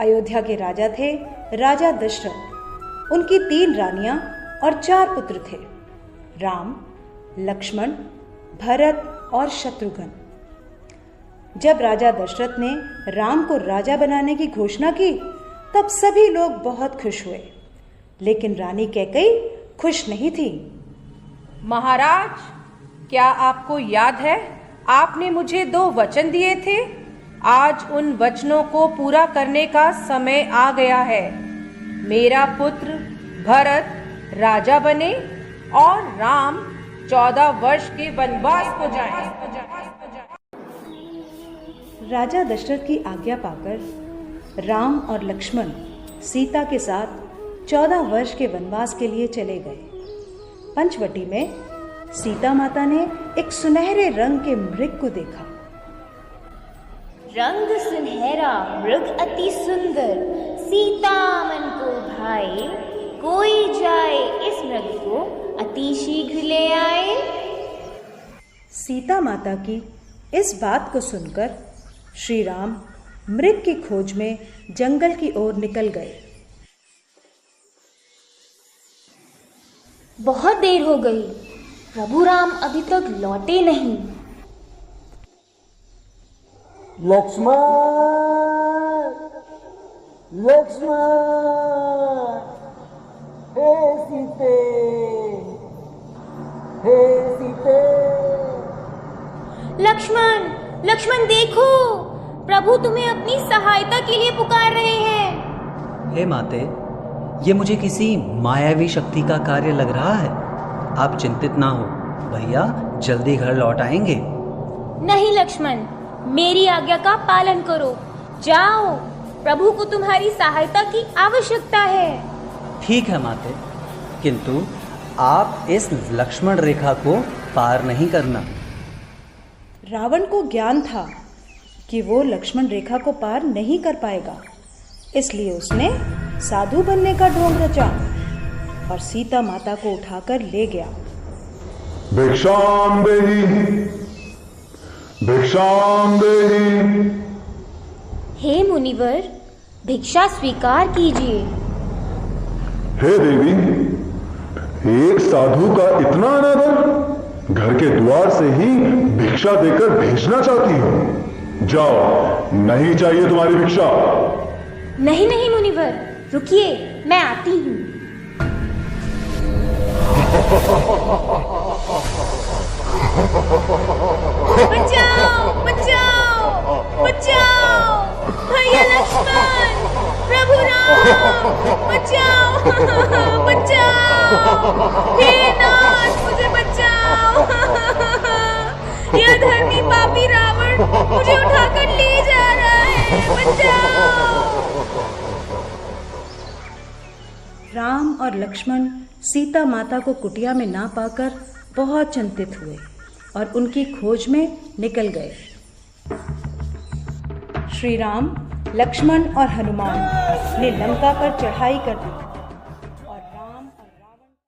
अयोध्या के राजा थे राजा दशरथ। उनकी 3 रानियां और 4 पुत्र थे, राम, लक्ष्मण, भरत और शत्रुघ्न। जब राजा दशरथ ने राम को राजा बनाने की घोषणा की तब सभी लोग बहुत खुश हुए, लेकिन रानी कैकेयी खुश नहीं थी। महाराज, क्या आपको याद है आपने मुझे 2 वचन दिए थे? आज उन वचनों को पूरा करने का समय आ गया है। मेरा पुत्र भरत राजा बने और राम 14 वर्ष के वनवास को जाए। राजा दशरथ की आज्ञा पाकर राम और लक्ष्मण सीता के साथ 14 वर्ष के वनवास के लिए चले गए। पंचवटी में सीता माता ने एक सुनहरे रंग के मृग को देखा। रंग सुनहरा मृग अति सुंदर, सीता मन को भाए, कोई जाए इस मृग को अति शीघ्र ले आए। सीता माता की इस बात को सुनकर श्री राम मृग की खोज में जंगल की ओर निकल गए। बहुत देर हो गई, प्रभु राम अभी तक लौटे नहीं। लक्ष्मण, लक्ष्मण, हे सीते, हे सीते। लक्ष्मण, लक्ष्मण देखो, प्रभु तुम्हें अपनी सहायता के लिए पुकार रहे हैं। हे माते, ये मुझे किसी मायावी शक्ति का कार्य लग रहा है। आप चिंतित ना हो, भैया जल्दी घर लौट आएंगे। नहीं लक्ष्मण, मेरी आज्ञा का पालन करो। जाओ, प्रभु को तुम्हारी सहायता की आवश्यकता है। ठीक है माते, किंतु आप इस लक्ष्मण रेखा को पार नहीं करना। रावण को ज्ञान था कि वो लक्ष्मण रेखा को पार नहीं कर पाएगा, इसलिए उसने साधु बनने का ढोंग रचा और सीता माता को उठाकर ले गया। भिक्षाम देहि, भिक्षाम देहि। हे मुनिवर, भिक्षा स्वीकार कीजिए। हे देवी, एक साधु का इतना अनादर, घर के द्वार से ही भिक्षा देकर भेजना चाहती हो। जाओ, नहीं चाहिए तुम्हारी भिक्षा। नहीं नहीं मुनिवर, रुकिए, मैं आती हूँ। बचाओ, बचाओ, बचाओ, भैया लक्ष्मण, प्रभु राम, बचाओ, बचाओ, हे नाथ, मुझे बचाओ। यह धर्मी पापी रावण मुझे उठाकर ले जा रहा है, बचाओ। राम और लक्ष्मण सीता माता को कुटिया में ना पाकर बहुत चिंतित हुए और उनकी खोज में निकल गए। श्री राम, लक्ष्मण और हनुमान ने लंका पर चढ़ाई कर दी।